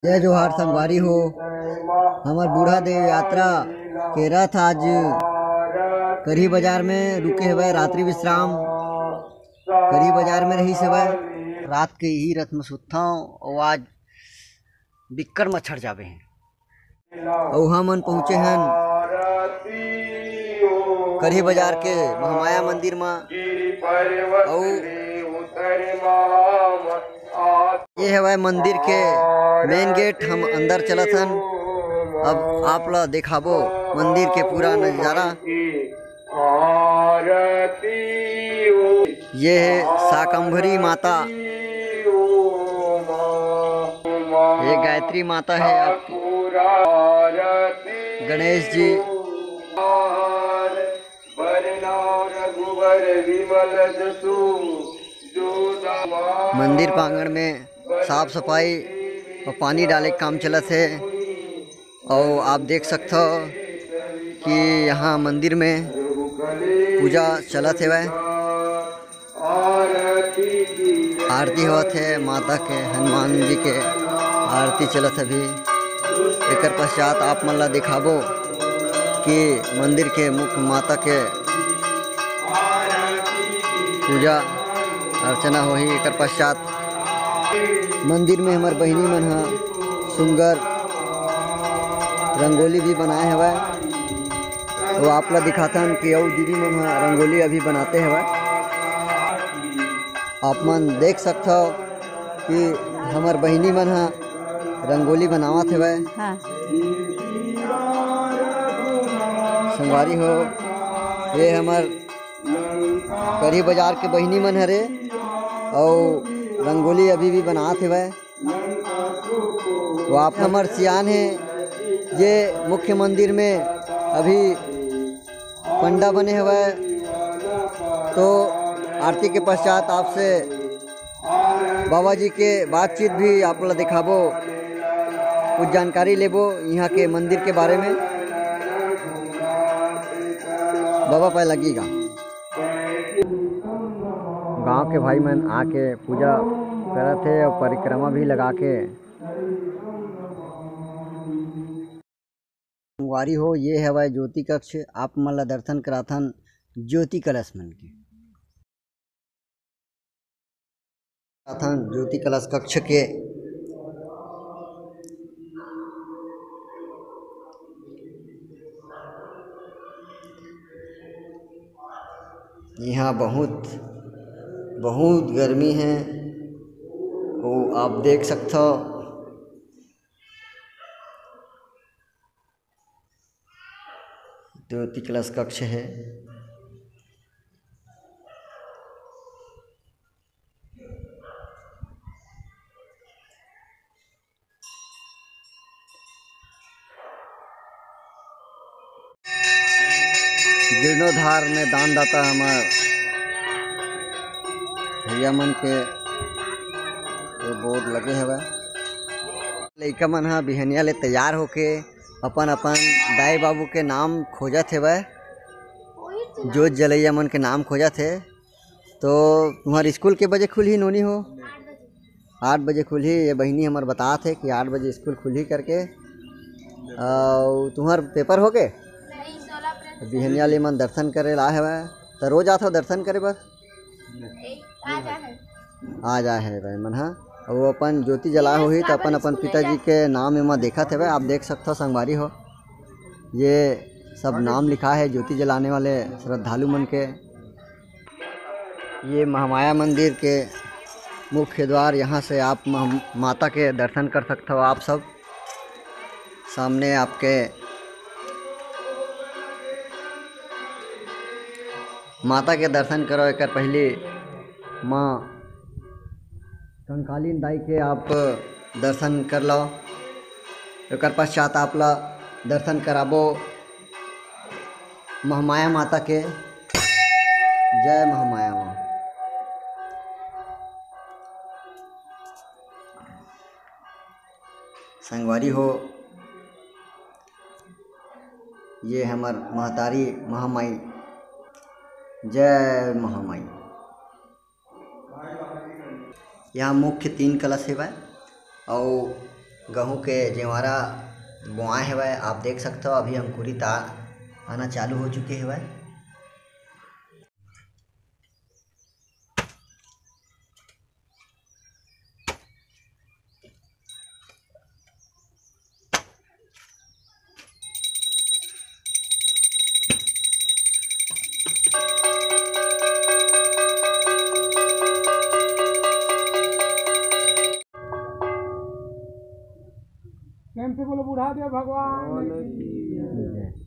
जय जोहार संगवारी हो। हमार बूढ़ा देव यात्रा के रथ आज करी बाजार में रुके हुए रात्रि विश्राम करी बाजार में रही सेवा रात के ही रथ में सुता और आज बिक्कड़ मच्छर जावे हैं और हमन पहुँचे हैं करी बाजार के महामाया मंदिर में और ये है मंदिर के मेन गेट। हम अंदर चलत हन। अब आप ला दिखाबो मंदिर के पूरा नजारा। ये है शाकंभरी माता, ये गायत्री माता है। आप गणेश जी, मंदिर प्रांगण में साफ सफाई और पानी डाले काम चलत है। और आप देख सकते हो कि यहाँ मंदिर में पूजा चलत है, आरती होत है माता के, हनुमान जी के आरती चलत है अभी। एक पश्चात आप मन ला दिखाबो कि मंदिर के मुख्य माता के पूजा अर्चना हो ही। एक पश्चात मंदिर में हमार बहिनी मन हा सुंदर रंगोली भी बनाए हुआ। तो आप ला दिखाथन कि और दीदी मन हा रंगोली अभी बनाते हुआ। आप मन देख सकते हो कि हमार बहिनी मन हा रंगोली बनावत हुआ। हाँ। संगवारी हो, ये हमार करी बाजार के बहिनी मन हरे और रंगोली अभी भी बनाते हुए। वो आप हमार सियान है। ये मुख्य मंदिर में अभी पंडा बने हुए। तो आरती के पश्चात आपसे बाबा जी के बातचीत भी आप लोग दिखाबो, कुछ जानकारी लेबो यहाँ के मंदिर के बारे में। बाबा पाए लगेगा गांव के भाई मन आके पूजा करत है और परिक्रमा भी लगा के। संगवारी हो, ये है वह ज्योति कक्ष। आप मन ला दर्शन कराथन ज्योति कलश मन के ज्योति कलश कक्ष के। यहाँ बहुत गर्मी है, वो आप देख सकते हो। ज्योति कलश कक्ष है। जीर्णोद्धार में दानदाता हमार भैया मन के ये बोर्ड लगे हुए। लइका मन हा बिहनिया ले तैयार होके अपन अपन दाई बाबू के नाम खोजत है। जोत जलैया मन के नाम खोजत है। तो तुम्हारी स्कूल के बजे खुली नोनी हो? 8 बजे खुली। ये बहिनी हमार बतात है कि 8 बजे स्कूल खुली करके। तुम्हार पेपर हो गए? बिहनिया ले मन दर्शन करे ला है। तो रोज आता हो दर्शन करे बर? आ जा है भाई मन। हाँ, वो अपन ज्योति जला हो ही तो अपन अपन पिताजी के नाम एमा देखत है। आप देख सकते हो संगवारी हो, ये सब नाम लिखा है ज्योति जलाने वाले श्रद्धालु मन के। ये महामाया मंदिर के मुख्य द्वार। यहाँ से आप माता के दर्शन कर सकते हो। आप सब सामने आपके माता के दर्शन करो। एक पहले माँ कंकालीन दाई के आप दर्शन कर लो। एक पश्चात आप ला दर्शन कराबो महामाया माता के। जय महामाया माँ। संगवारी हो, ये हमार महतारी महामाई। जय महामाई। यहाँ मुख्य 3 कलश है और गेहूं के जेवारा बोआए हेवय। आप देख सकते हो अभी अंकुरित आना चालू हो चुके हेवय। प्रेम से बोलो बुढ़ा दे भगवान की।